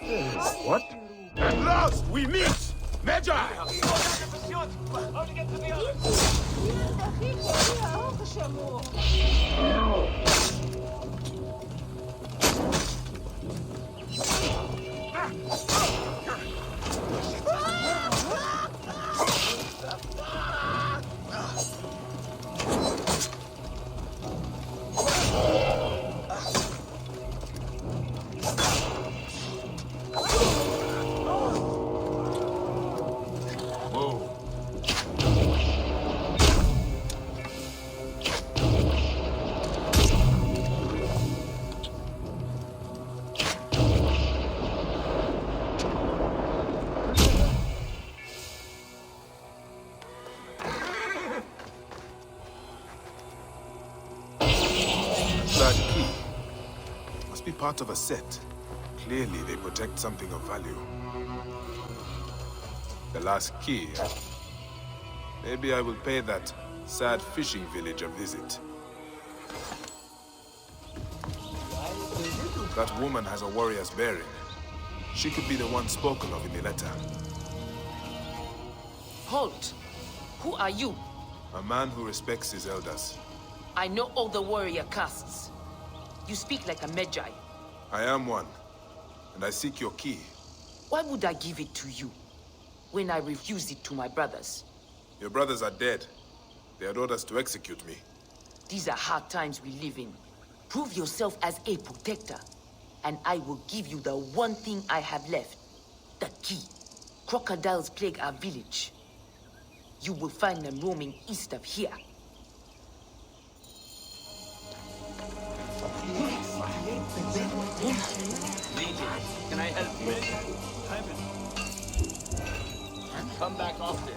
What? At last, we meet! Medjay! That key must be part of a set. Clearly, they protect something of value. The last key. Maybe I will pay that sad fishing village a visit. That woman has a warrior's bearing. She could be the one spoken of in the letter. Halt! Who are you? A man who respects his elders. I know all the warrior castes. You speak like a Medjay. I am one, and I seek your key. Why would I give it to you, when I refused it to my brothers? Your brothers are dead. They had orders to execute me. These are hard times we live in. Prove yourself as a protector, and I will give you the one thing I have left. The key. Crocodiles plague our village. You will find them roaming east of here. Can I help you? Come back often.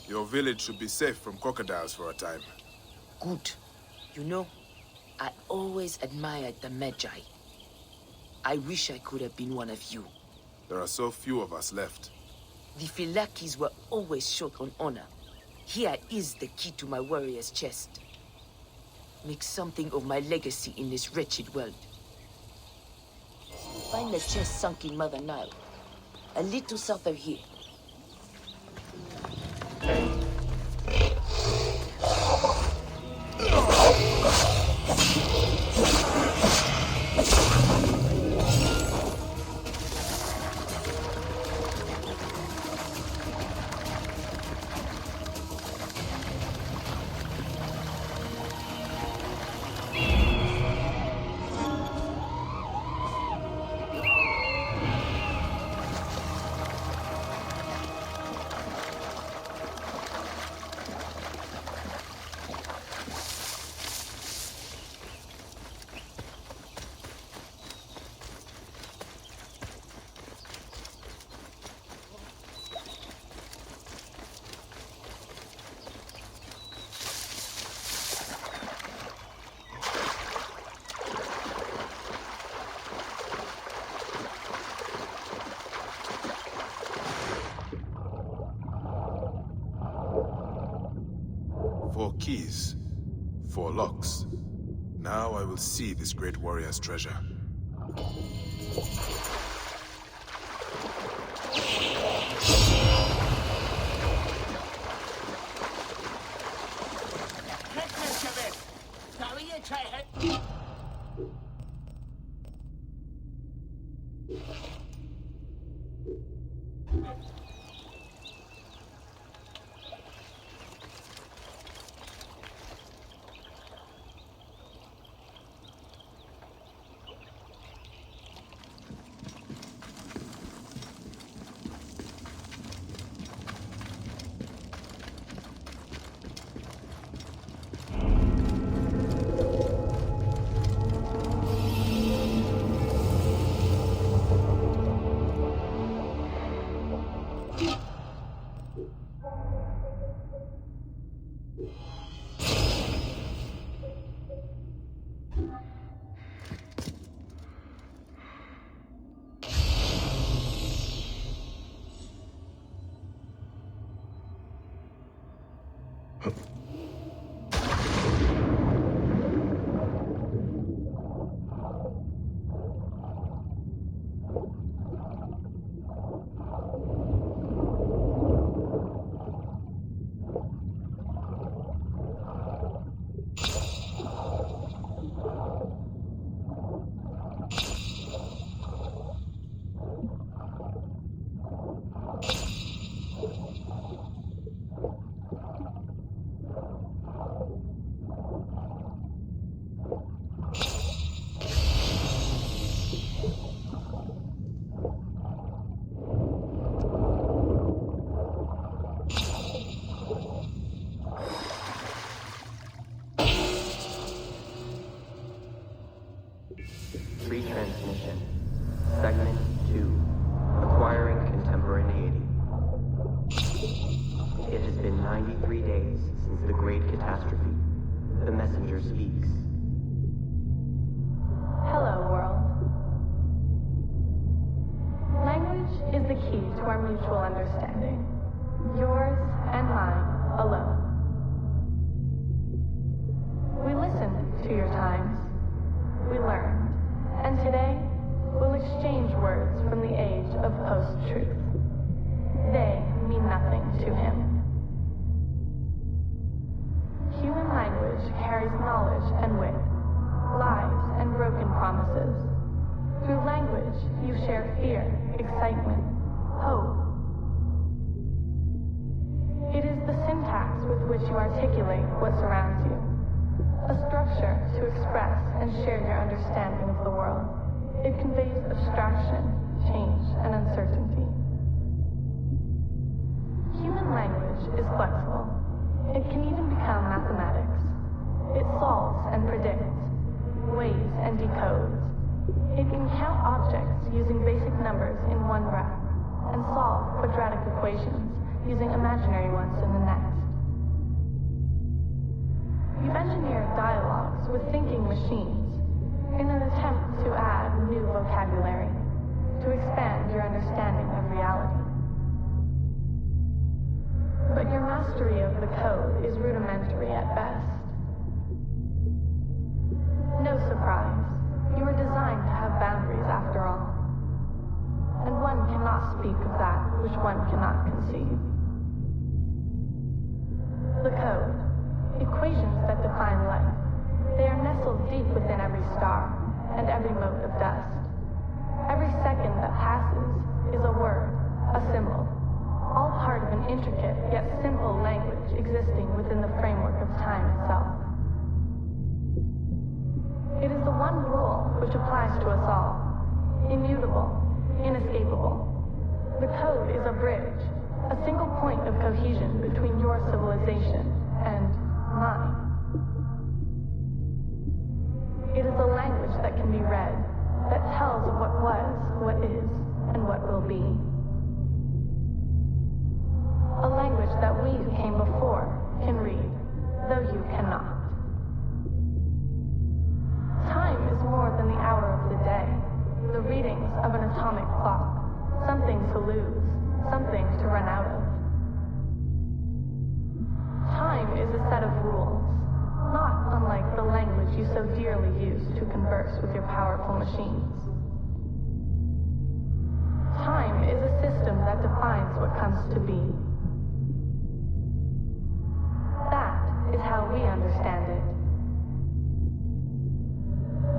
Your village should be safe from crocodiles for a time. Good. You know, I always admired the Medjay. I wish I could have been one of you. There are so few of us left. The Philakis were always short on honor. Here is the key to my warrior's chest. Make something of my legacy in this wretched world. Find the chest sunk in Mother Nile. A little south of here. Four keys, 4 locks. Now I will see this great warrior's treasure. Retransmission. Segment 2. Acquiring contemporaneity. It has been 93 days since the Great Catastrophe. The messenger speaks. Hello, world. Language is the key to our mutual understanding. Yours and mine alone. We listened to your times. We learned. And today, we'll exchange words from the age of post-truth. They mean nothing to him. Human language carries knowledge and wit, lies and broken promises. Through language, you share fear, excitement, hope. It is the syntax with which you articulate what surrounds you. A structure to express and share your understanding of the world. It conveys abstraction, change, and uncertainty. Human language is flexible. It can even become mathematics. It solves and predicts, weighs and decodes. It can count objects using basic numbers in one breath, and solve quadratic equations using imaginary ones in the next. You've engineered dialogues with thinking machines in an attempt to add new vocabulary, to expand your understanding of reality. But your mastery of the code is rudimentary at best. No surprise, You were designed to have boundaries after all. And one cannot speak of that which one cannot conceive. The code, equations that define life, they are nestled deep within every star and every mote of dust. Every second that passes is a word, a symbol, all part of an intricate yet simple language existing within the framework of time itself. It is the one rule which applies to us all, immutable, inescapable. The code is a bridge, a single point of cohesion between your civilization and mine. It is a language that can be read, that tells of what was, what is, and what will be. A language that we who came before can read, though you cannot. Time is more than the hour of the day, the readings of an atomic clock, something to lose, something to run out of. Time is a set of rules, not unlike the language you so dearly use to converse with your powerful machines. Time is a system that defines what comes to be. That is how we understand it.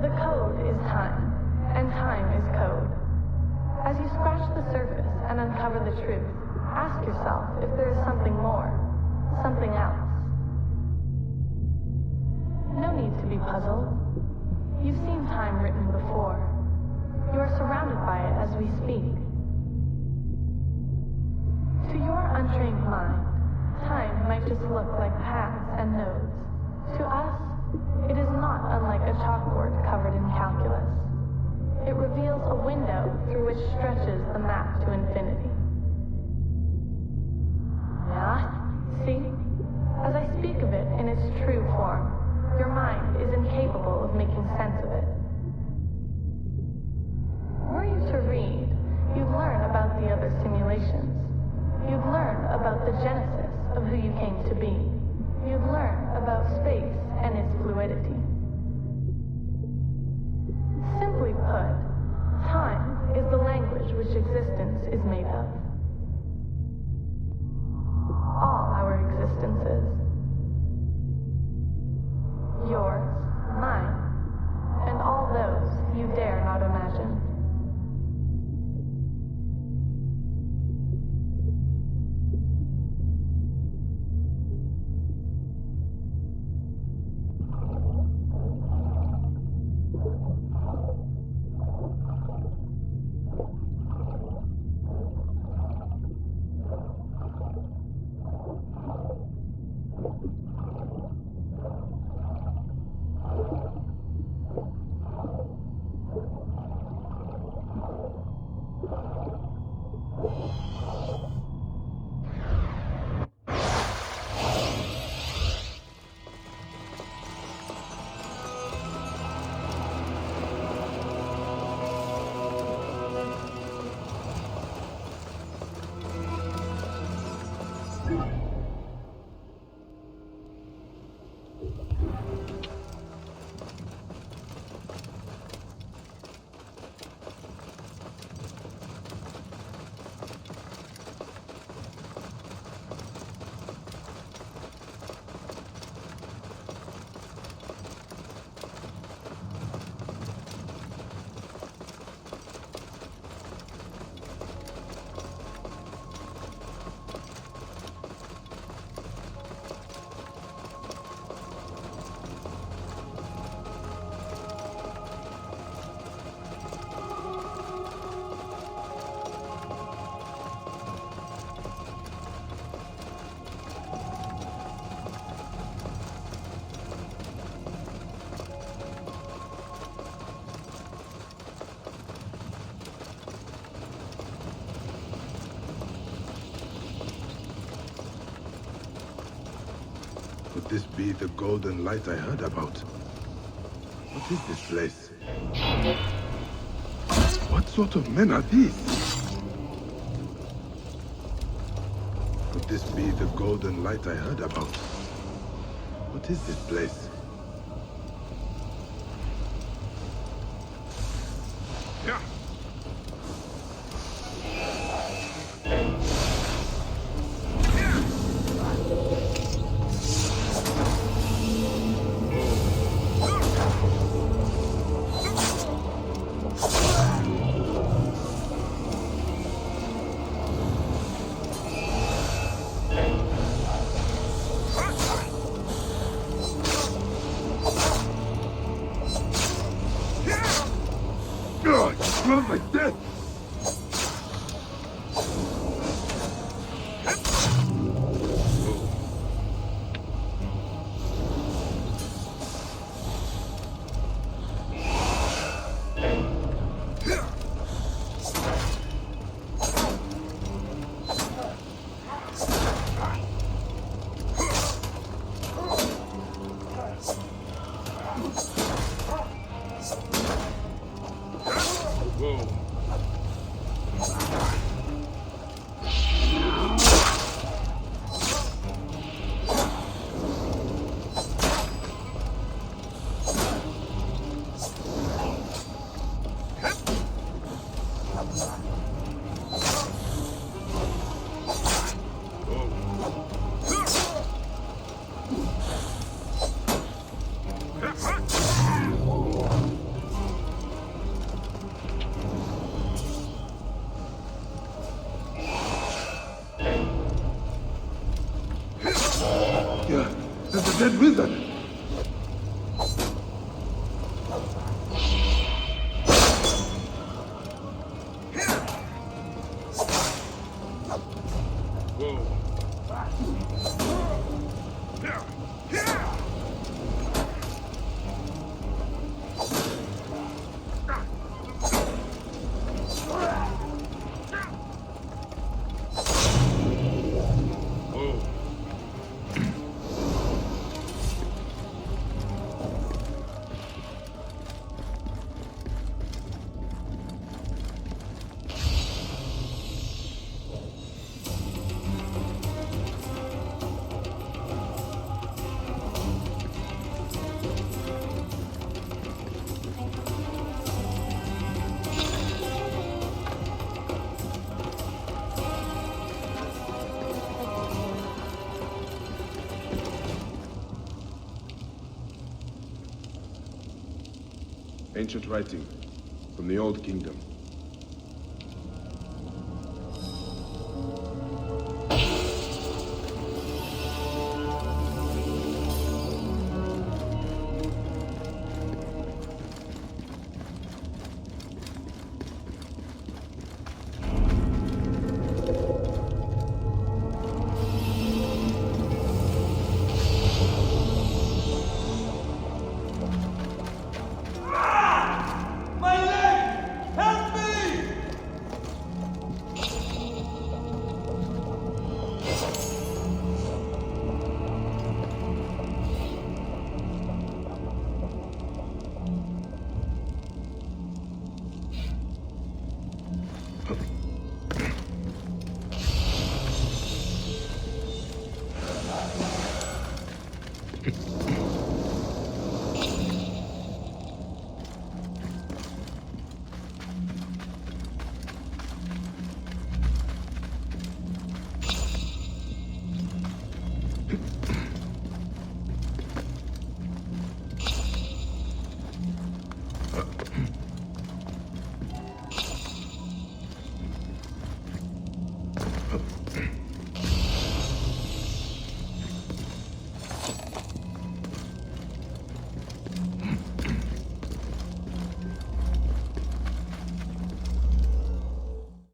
The code is time, and time is code. As you scratch the surface and uncover the truth, ask yourself if there is something more, something else. No need to be puzzled. You've seen time written before. You are surrounded by it as we speak. To your untrained mind, time might just look like paths and nodes. To us, it is not unlike a chalkboard covered in calculus. It reveals a window through which stretches the map to infinity. Yeah, see? As I speak of it in its true form, your mind is incapable of making sense of it. Were you to read, you'd learn about the other simulations. You'd learn about the genesis of who you came to be. You'd learn about space and its fluidity. Simply put, time is the language which existence is made of. All our existences. Yours, mine, and all those you dare not imagine. Could this be the golden light I heard about? What is this place? What sort of men are these? Could this be the golden light I heard about? What is this place? Yeah, there's a dead wizard. Ancient writing from the Old Kingdom.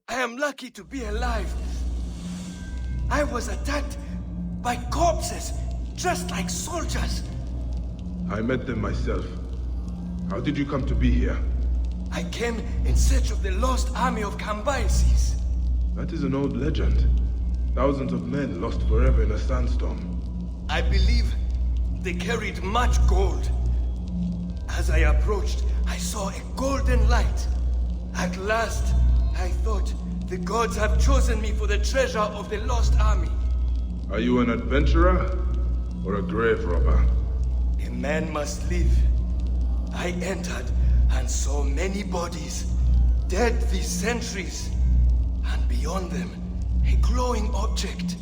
I am lucky to be alive. I was attacked by corpses, just like soldiers. I met them myself. How did you come to be here? I came in search of the lost army of Cambyses. That is an old legend. Thousands of men lost forever in a sandstorm. I believe they carried much gold. As I approached, I saw a golden light. At last, I thought the gods have chosen me for the treasure of the lost army. Are you an adventurer or a grave robber? A man must live. I entered and saw many bodies, dead these centuries. And beyond them, a glowing object.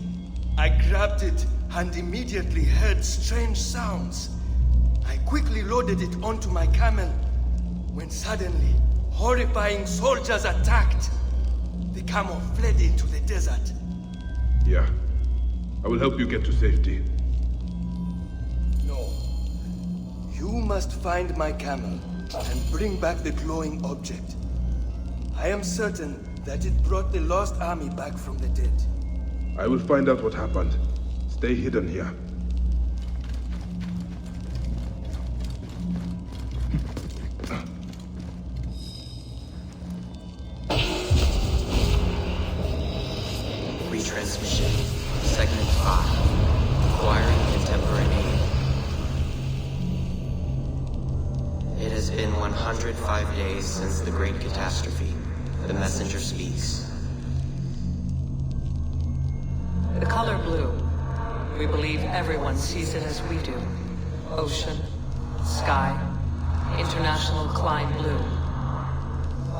I grabbed it and immediately heard strange sounds. I quickly loaded it onto my camel, when suddenly, horrifying soldiers attacked. The camel fled into the desert. Yeah. I will help you get to safety. No. You must find my camel and bring back the glowing object. I am certain that it brought the lost army back from the dead. I will find out what happened. Stay hidden here. Retransmission. Segment 5. Acquiring contemporary aid. It has been 105 days since the Great Catastrophe. The messenger speaks. The color blue. We believe everyone sees it as we do. Ocean, sky, international Klein blue.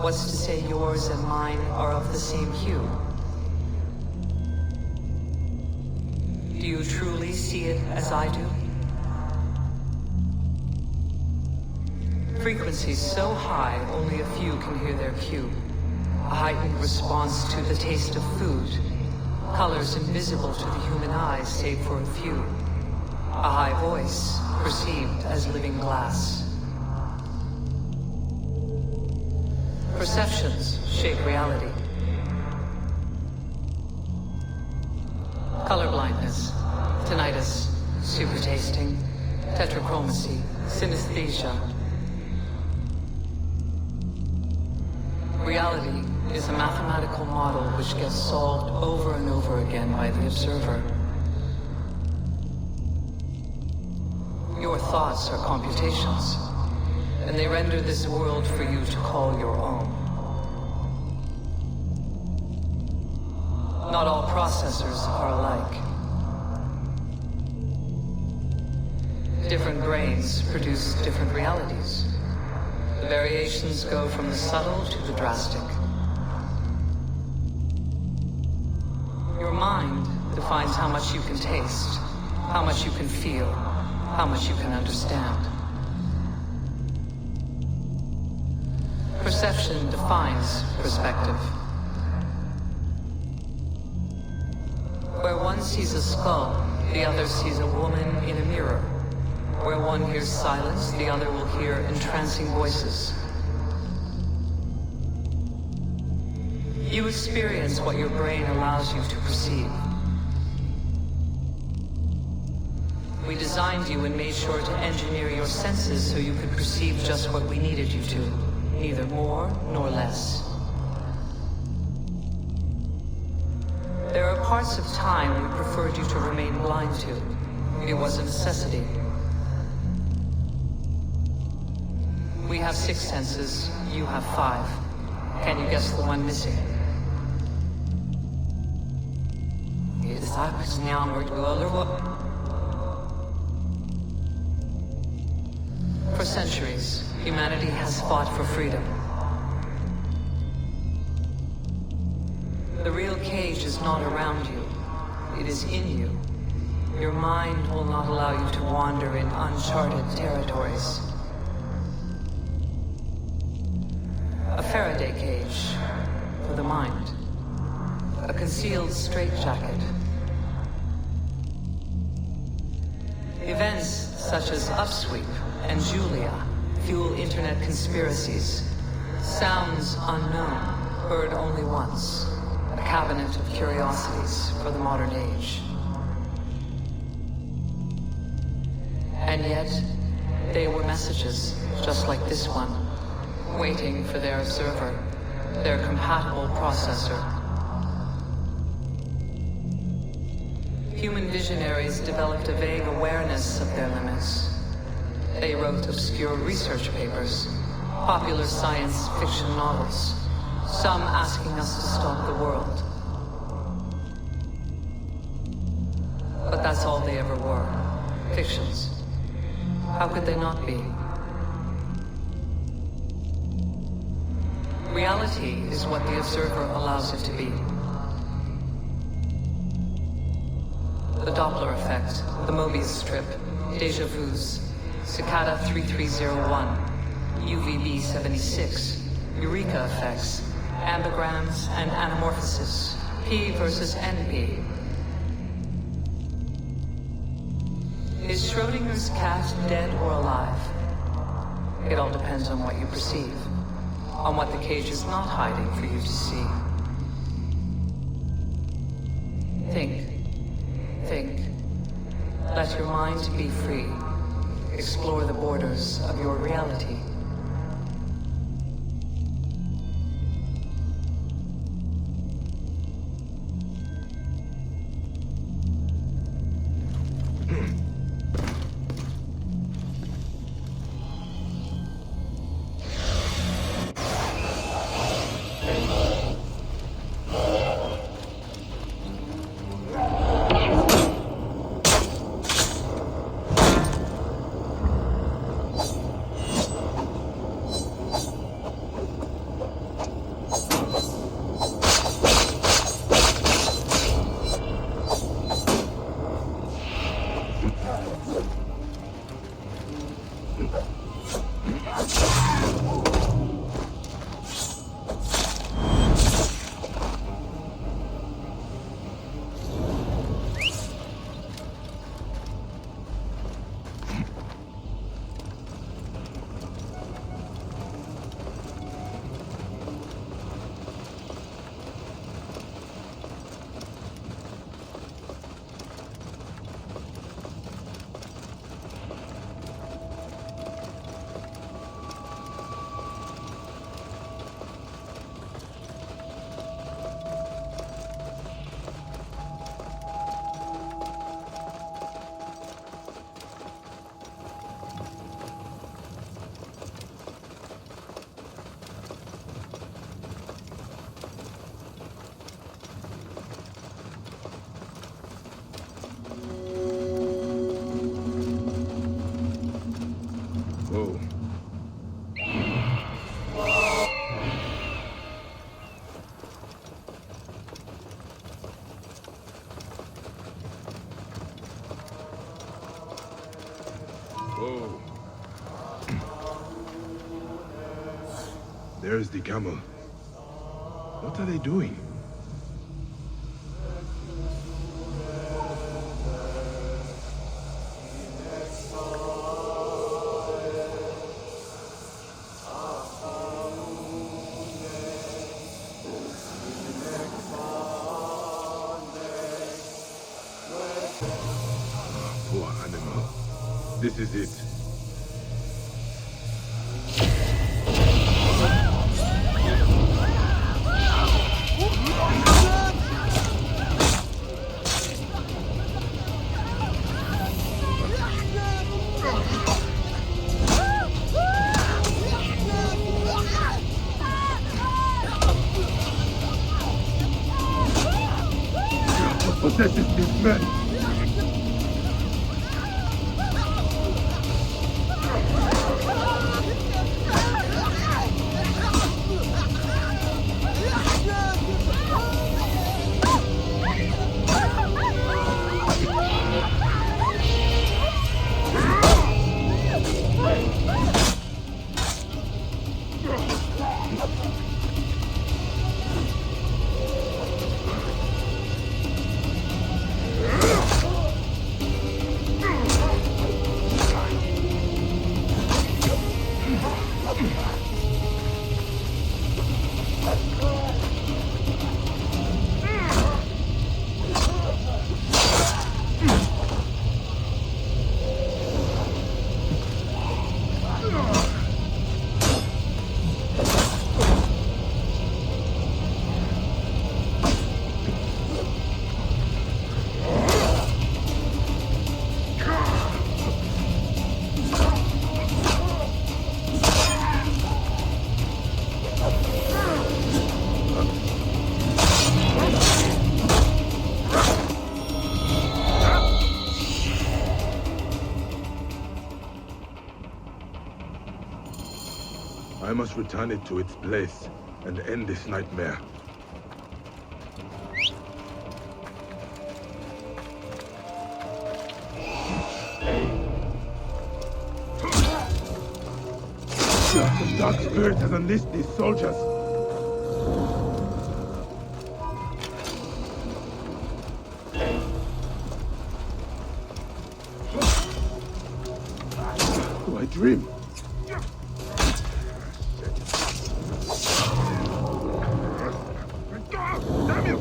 What's to say yours and mine are of the same hue? Do you truly see it as I do? Frequencies so high, only a few can hear their cue. A heightened response to the taste of food. Colors invisible to the human eye, save for a few. A high voice, perceived as living glass. Perceptions shape reality. Color blindness, tinnitus, supertasting, tetrachromacy, synesthesia. Reality is a mathematical model which gets solved over and over again by the observer. Your thoughts are computations, and they render this world for you to call your own. Not all processors are alike. Different brains produce different realities. The variations go from the subtle to the drastic. Your mind defines how much you can taste, how much you can feel, how much you can understand. Perception defines perspective. Where one sees a skull, the other sees a woman in a mirror. Where one hears silence, the other will hear entrancing voices. You experience what your brain allows you to perceive. We designed you and made sure to engineer your senses so you could perceive just what we needed you to, neither more nor less. There are parts of time we preferred you to remain blind to. It was a necessity. We have 6 senses, you have 5. Can you guess the one missing? For centuries, humanity has fought for freedom. The real cage is not around you. It is in you. Your mind will not allow you to wander in uncharted territories. A Faraday cage for the mind. A concealed straitjacket. Events such as Upsweep and Julia fuel internet conspiracies. Sounds unknown, heard only once. A cabinet of curiosities for the modern age. And yet, they were messages, just like this one, waiting for their observer, their compatible processor. Human visionaries developed a vague awareness of their limits. They wrote obscure research papers, popular science fiction novels, some asking us to stop the world. But that's all they ever were, fictions. How could they not be? Reality is what the observer allows it to be. The Doppler effect, the Mobius strip, déjà vus, Cicada 3301, UVB 76, Eureka effects, ambigrams and anamorphosis, P versus NP. Is Schrodinger's cat dead or alive? It all depends on what you perceive, on what the cage is not hiding for you to see. Think. Think. Let your mind be free. Explore the borders of your reality. There's the camel. What are they doing? Poor animal. This is it. What possesses this man? I must return it to its place and end this nightmare. The Dark Spirit has unleashed these soldiers. Do I dream? Damn you!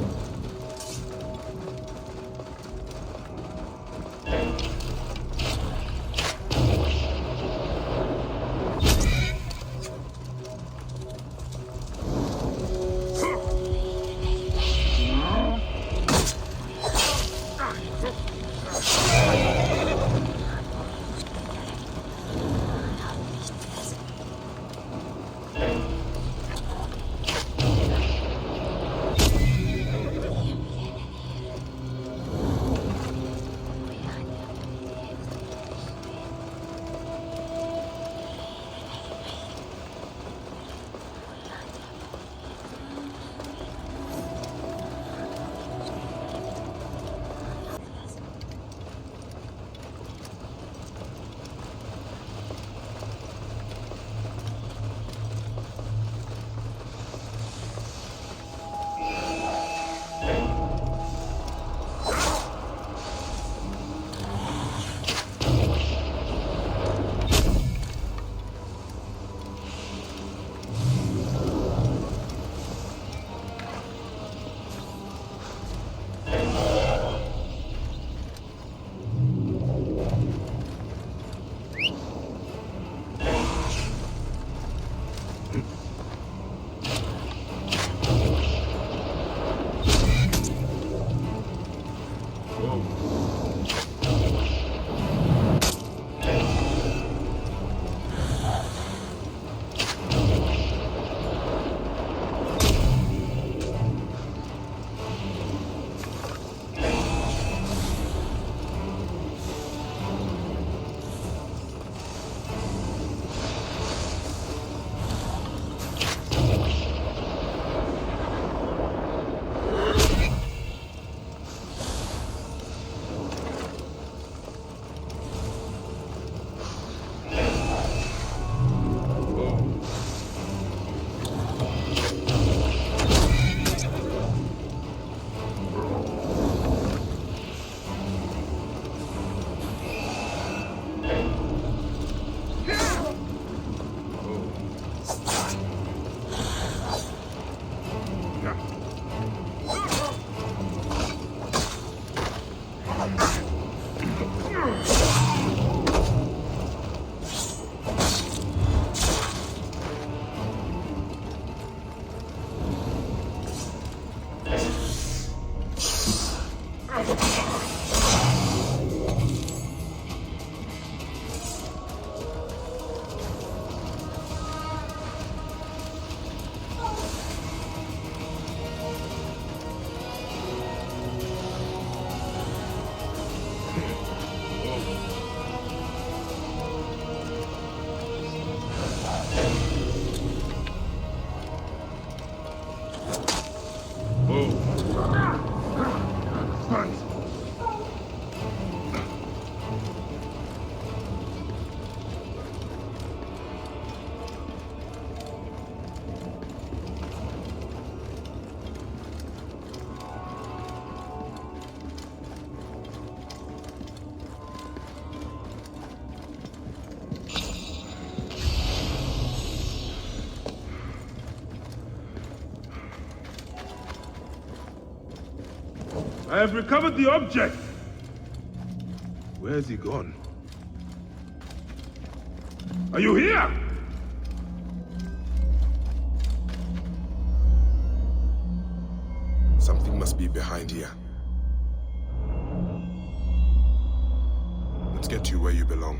I have recovered the object! Where has he gone? Are you here? Something must be behind here. Let's get you where you belong.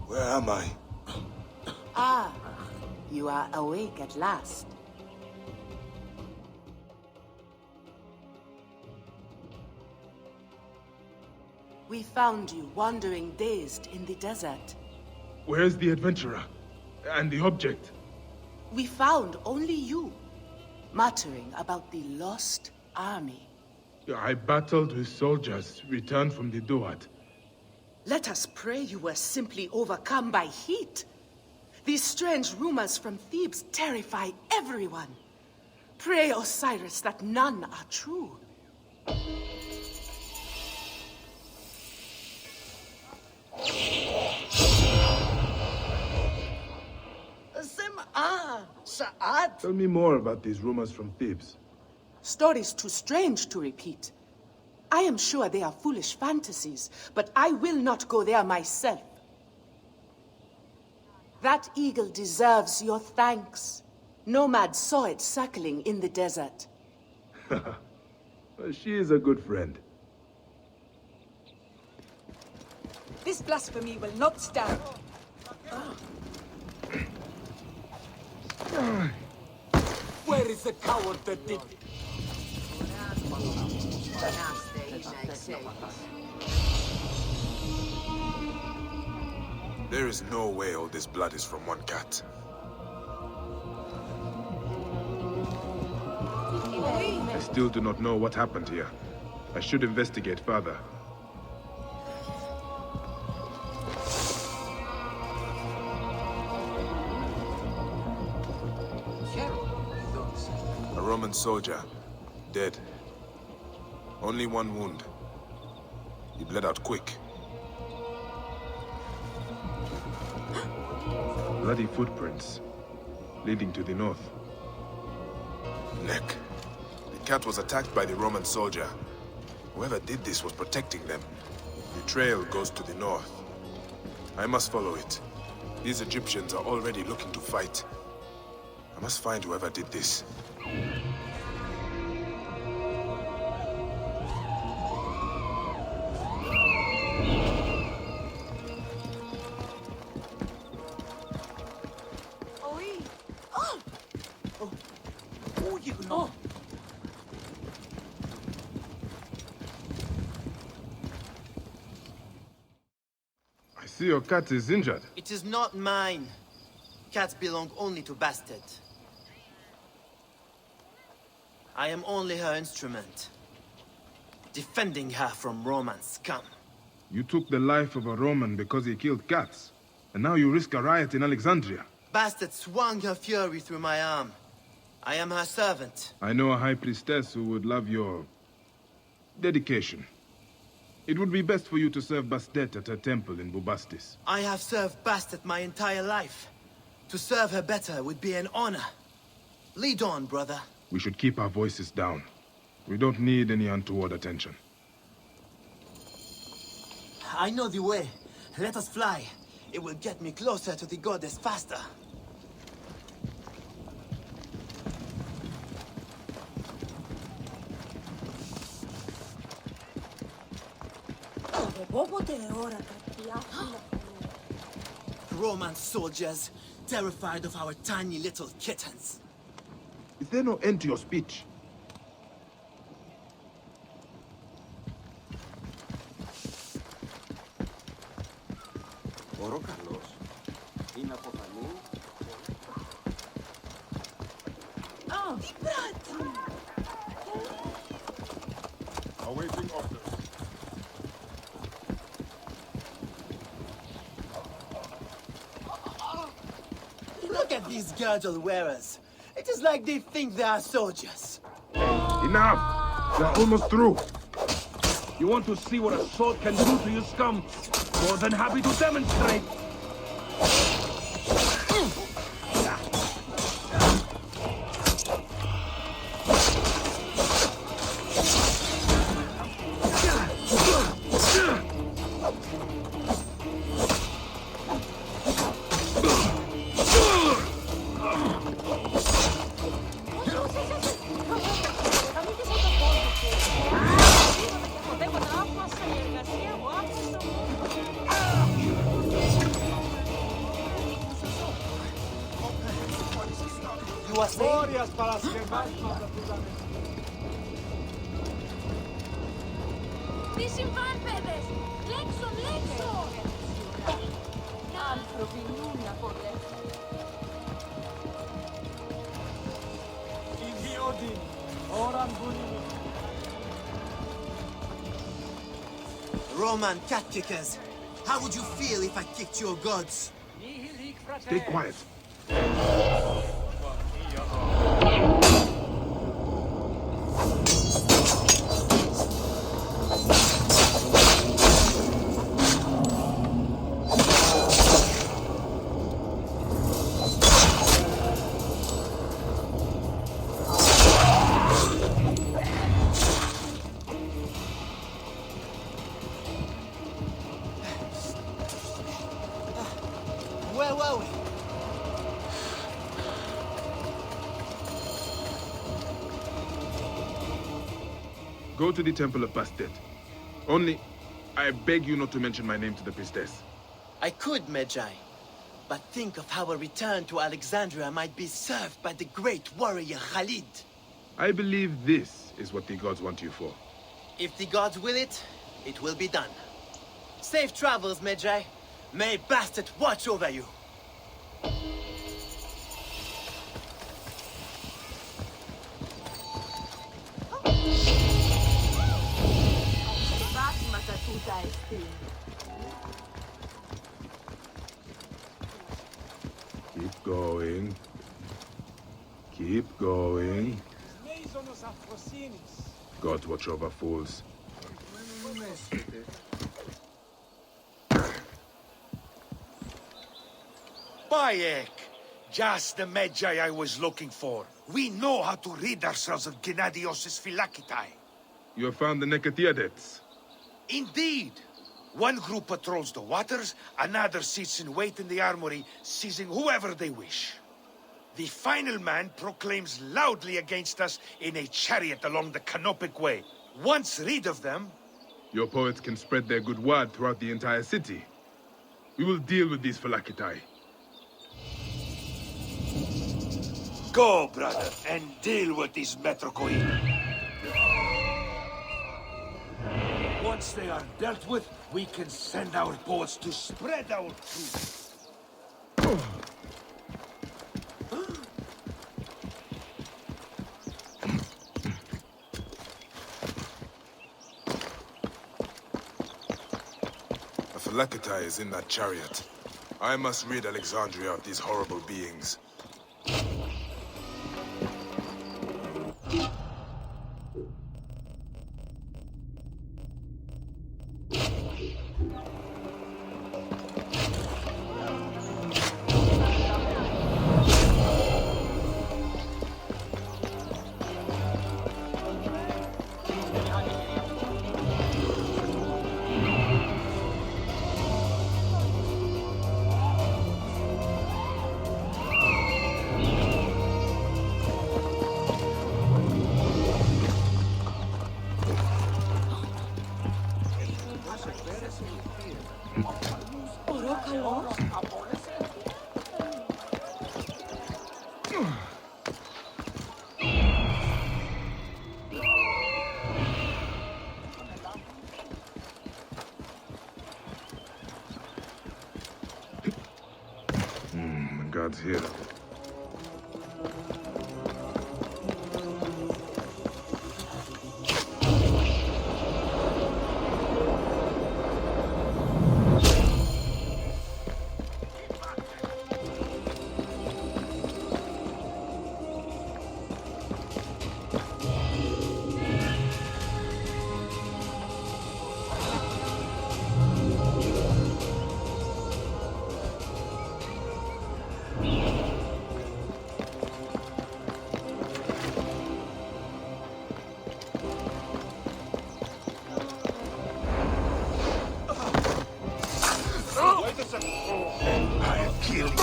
Where am I? Ah, you are awake at last. We found you wandering dazed in the desert. Where's the adventurer? And the object? We found only you, muttering about the lost army. I battled with soldiers, returned from the Duat. Let us pray you were simply overcome by heat. These strange rumors from Thebes terrify everyone. Pray, Osiris, that none are true. Tell me more about these rumors from Thebes. Stories too strange to repeat. I am sure they are foolish fantasies, but I will not go there myself. That eagle deserves your thanks. Nomads saw it circling in the desert. She is a good friend. This blasphemy will not stand. Where is the coward that did it? There is no way all this blood is from one cat. I still do not know what happened here. I should investigate further. A Roman soldier, dead. Only one wound. He bled out quick. Bloody footprints, leading to the north. Neck. The cat was attacked by the Roman soldier. Whoever did this was protecting them. The trail goes to the north. I must follow it. These Egyptians are already looking to fight. I must find whoever did this. I see your cat is injured. It is not mine. Cats belong only to Bastet. I am only her instrument, defending her from Roman scum. You took the life of a Roman because he killed cats, and now you risk a riot in Alexandria. Bastet swung her fury through my arm. I am her servant. I know a high priestess who would love your dedication. It would be best for you to serve Bastet at her temple in Bubastis. I have served Bastet my entire life. To serve her better would be an honor. Lead on, brother. We should keep our voices down. We don't need any untoward attention. I know the way. Let us fly. It will get me closer to the goddess faster. Roman soldiers, terrified of our tiny little kittens. Is there no end to your speech? Awaiting orders. Look at these girdle wearers. It is like they think they are soldiers. Enough! We're almost through. You want to see what a sword can do to you, scum? More than happy to demonstrate. You are saying? Τι συμβάν, παιδες! Λέξω, λέξω! Άνθρωποι νουν απολέσουν. Ιδιώτη, ώραν βουλή. Roman cat kickers. How would you feel if I kicked your gods? Stay quiet. Where were we? Go to the Temple of Bastet. Only, I beg you not to mention my name to the priestess. I could, Medjay. But think of how a return to Alexandria might be served by the great warrior Khalid. I believe this is what the gods want you for. If the gods will it, it will be done. Safe travels, Medjay. May Bastet watch over you. Keep going. Keep going. Gods watch over fools. Bayek! Just the Medjay I was looking for. We know how to rid ourselves of Gennadios' Phylakitai. You have found the Nekatiadets. Indeed! One group patrols the waters, another sits in wait in the armory, seizing whoever they wish. The final man proclaims loudly against us in a chariot along the Canopic Way. Once rid of them... Your poets can spread their good word throughout the entire city. We will deal with these Phylakitai. Go, brother, and deal with these Metrocoid. Once they are dealt with, we can send our poets to spread our truth. A Phylakitai is in that chariot. I must rid Alexandria of these horrible beings. God's here. I'll kill you.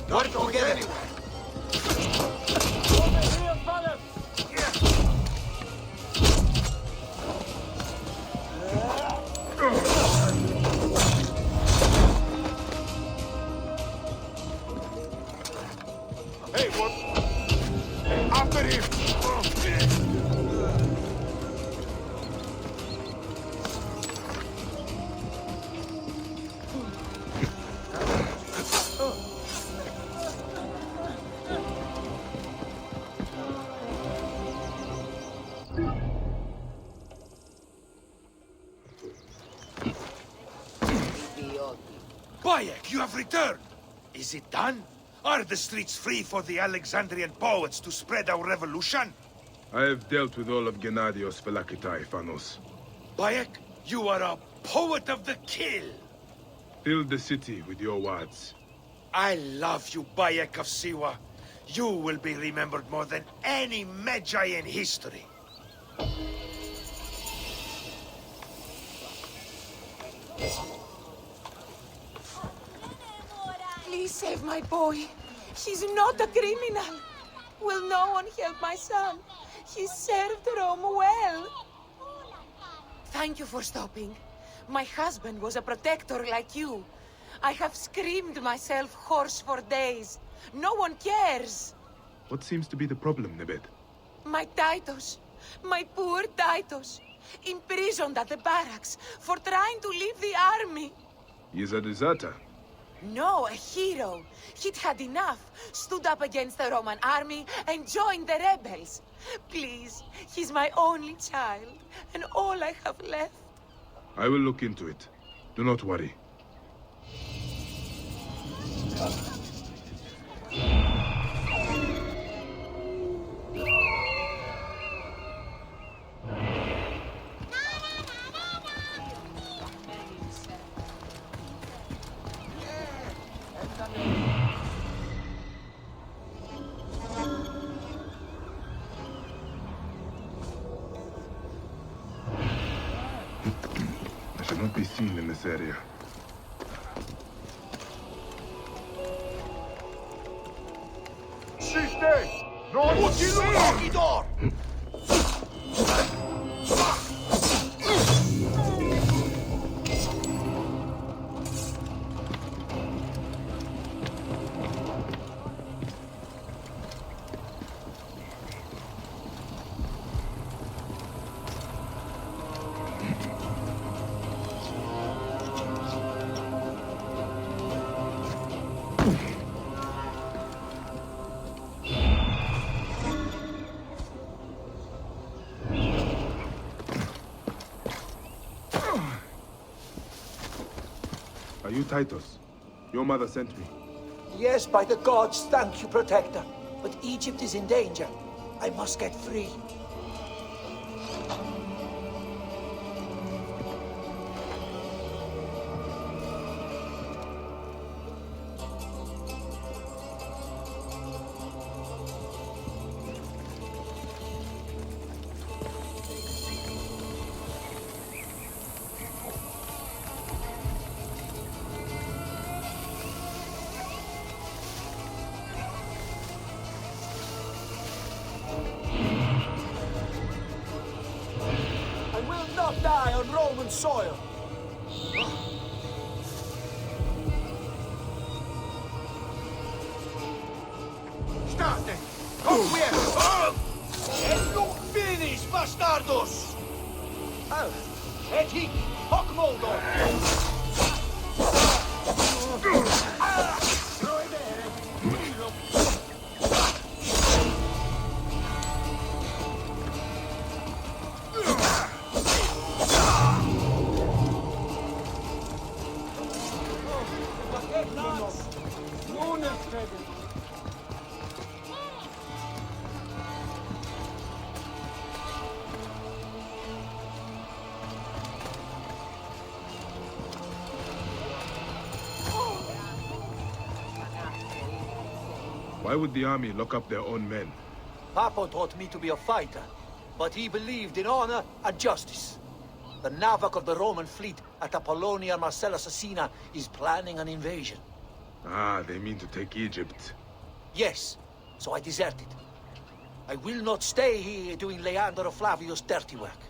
Don't forget it. Hey, what? After him! Bayek, you have returned! Is it done? Are the streets free for the Alexandrian poets to spread our revolution? I have dealt with all of Gennadios Phylakitai, Phanos. Bayek, you are a poet of the kill! Fill the city with your words. I love you, Bayek of Siwa. You will be remembered more than any Medjay in history. Please save my boy. He's not a criminal. Will no one help my son? He served Rome well. Thank you for stopping. My husband was a protector like you. I have screamed myself hoarse for days. No one cares. What seems to be the problem, Nebet? My Titus. My poor Titus. Imprisoned at the barracks for trying to leave the army. He is a deserter. No, a hero. He'd had enough, stood up against the Roman army, and joined the rebels. Please, he's my only child, and all I have left. I will look into it. Do not worry. be seen in this area. Are you Titus? Your mother sent me. Yes, by the gods, thank you, Protector. But Egypt is in danger. I must get free. Die on Roman soil. State! Come here! And look finish, bastardos! Oh, et hic, hoc modo! Why would the army lock up their own men? Papa taught me to be a fighter, but he believed in honor and justice. The Navak of the Roman fleet at Apollonia Marcellus Asina is planning an invasion. Ah, they mean to take Egypt. Yes, so I deserted. I will not stay here doing Leander Flavius' dirty work.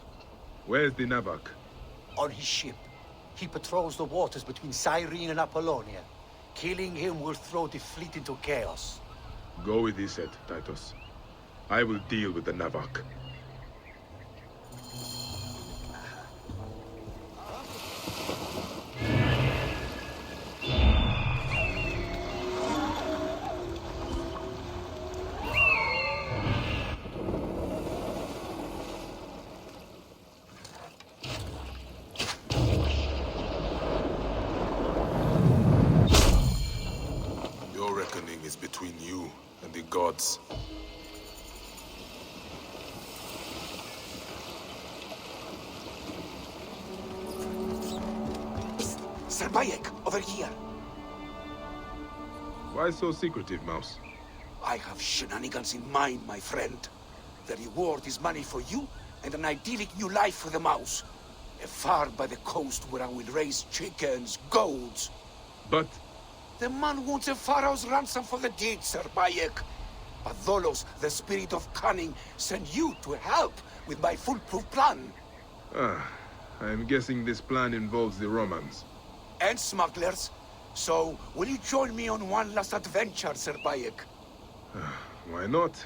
Where's the Navak? On his ship. He patrols the waters between Cyrene and Apollonia. Killing him will throw the fleet into chaos. Go with Iset, Titus. I will deal with the Navak. Your reckoning is between you and the gods. Sir Bayek, over here. Why so secretive, Mouse? I have shenanigans in mind, my friend. The reward is money for you and an idyllic new life for the mouse. A farm by the coast where I will raise chickens, goats. But... The man wants a pharaoh's ransom for the deed, Sir Bayek. But Tholos, the spirit of cunning, sent you to help with my foolproof plan. Ah, I'm guessing this plan involves the Romans. And smugglers. So, will you join me on one last adventure, Sir Bayek? Why not?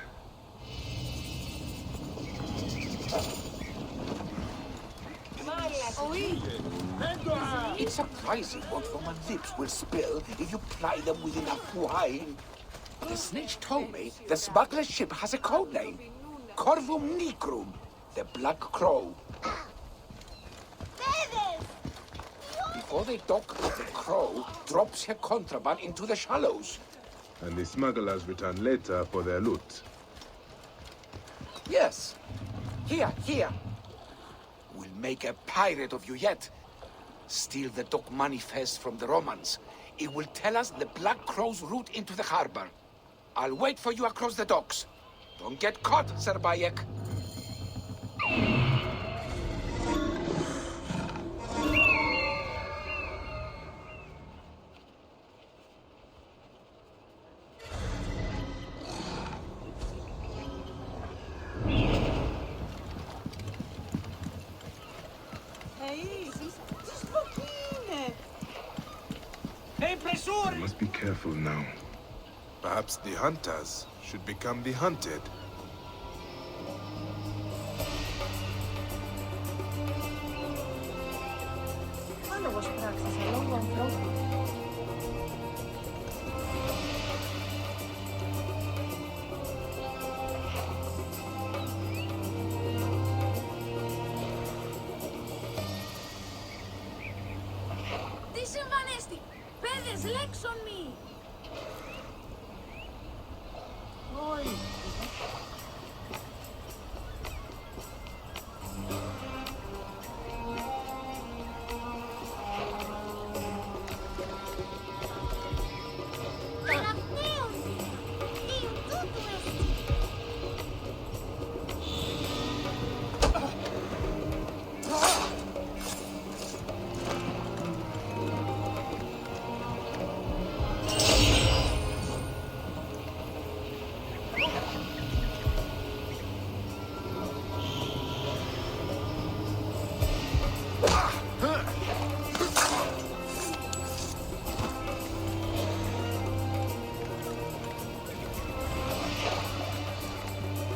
It's surprising what Roman lips will spill if you ply them with enough wine. The snitch told me the smuggler's ship has a code name. Corvum Nigrum, the Black Crow. Before they dock, the Crow drops her contraband into the shallows. And the smugglers return later for their loot. Yes. Here. We'll make a pirate of you yet. Steal the dock manifest from the Romans. It will tell us the Black Crow's route into the harbor. I'll wait for you across the docks. Don't get caught, Sir Bayek. must be careful now. Perhaps the hunters should become the hunted. Άνεργος πράξης αλόγου ανθρώπου. Τι συμβανέστη! Παιδες, λέξον μη! Όχι.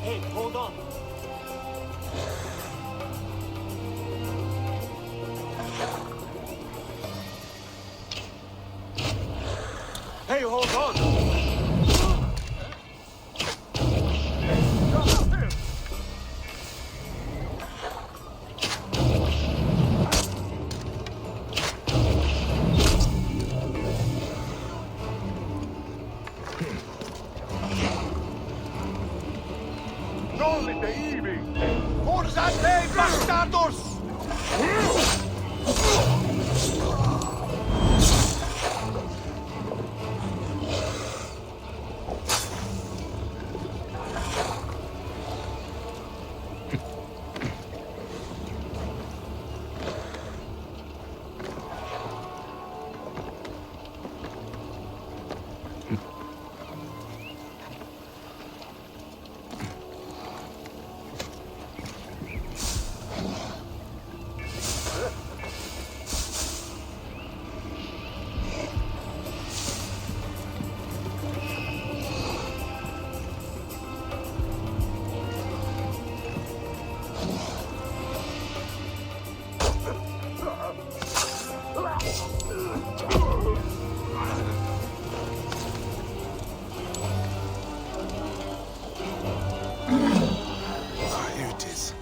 Hey, hold on. Hey, hold on! Toglite, Ivi! Forza te, bastardos! Here it is.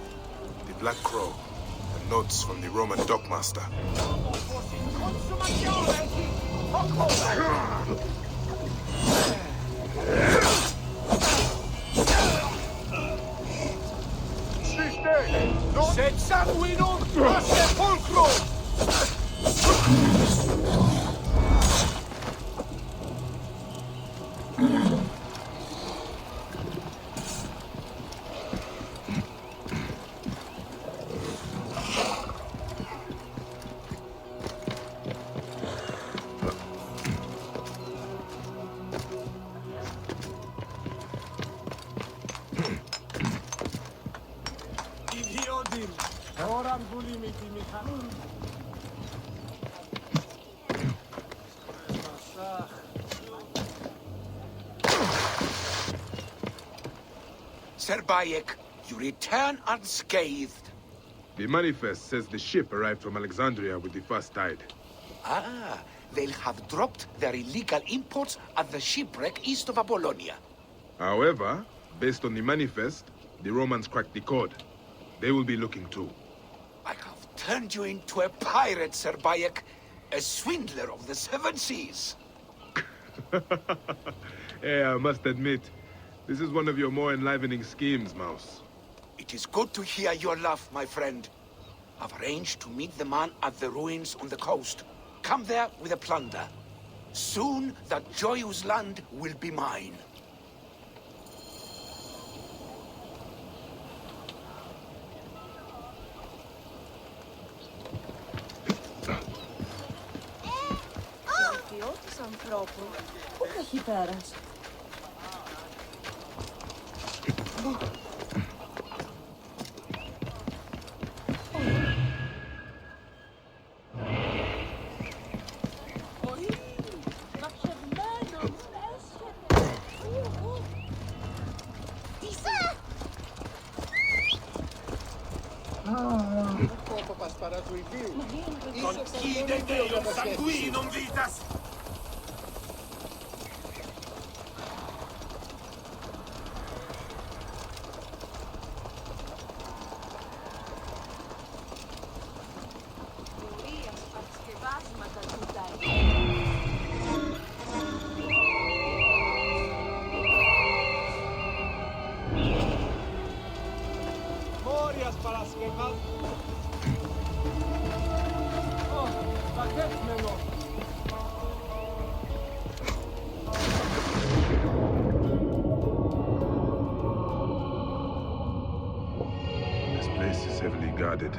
The Black Crow. The notes from the Roman dockmaster. Sed sanguinum a sepulchrum! Sir Bayek, you return unscathed. The manifest says the ship arrived from Alexandria with the first tide. Ah, they'll have dropped their illegal imports at the shipwreck east of Apollonia. However, based on the manifest, the Romans cracked the code. They will be looking too. I have turned you into a pirate, Sir Bayek. A swindler of the seven seas. Hey, I must admit, this is one of your more enlivening schemes, Mouse. It is good to hear your laugh, my friend. I've arranged to meet the man at the ruins on the coast. Come there with the plunder. Soon that joyous land will be mine. Της ανθρώπου. Πού έχει πέρας. Conchidete ium sanguinum vitas! Morias παρασκευάς. Πακέτμενο. This place is heavily guarded.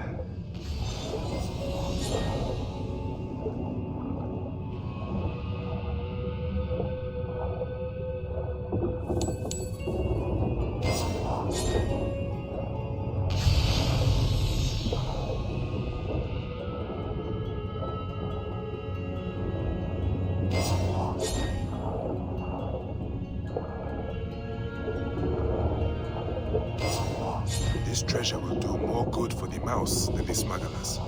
This treasure will do more good for the mouse than the smugglers.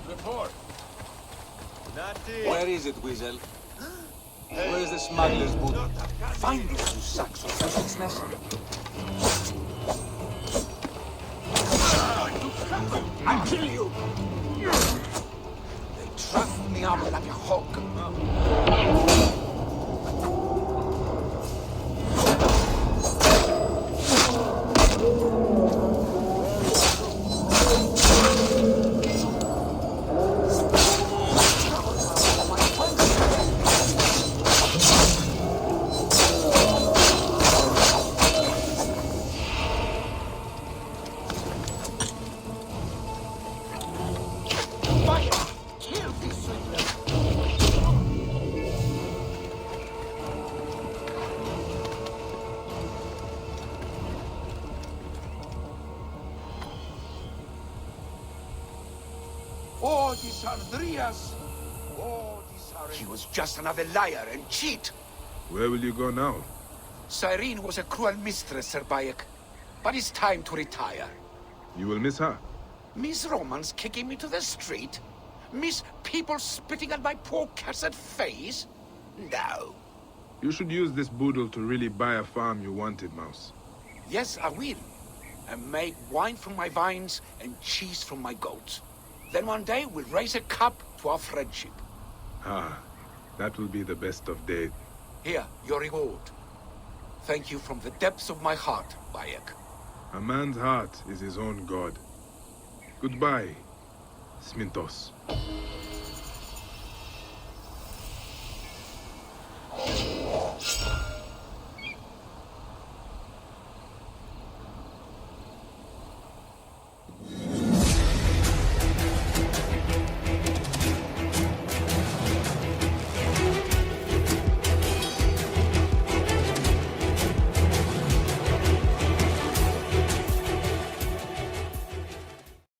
Report! Where is it, Weasel? Where's the smuggler's boot? Find it, you sacks of its nest. I'll kill you! They trap me up like a hog. Oh, these Ardrias! Oh, these are... He was just another liar and cheat! Where will you go now? Cyrene was a cruel mistress, Sir Bayek. But it's time to retire. You will miss her. Miss Romans kicking me to the street? Miss people spitting at my poor cursed face? No. You should use this boodle to really buy a farm you wanted, Mouse. Yes, I will. And make wine from my vines and cheese from my goats. Then one day we'll raise a cup to our friendship. Ah, that will be the best of days. Here, your reward. Thank you from the depths of my heart, Bayek. A man's heart is his own god. Goodbye, Smintos.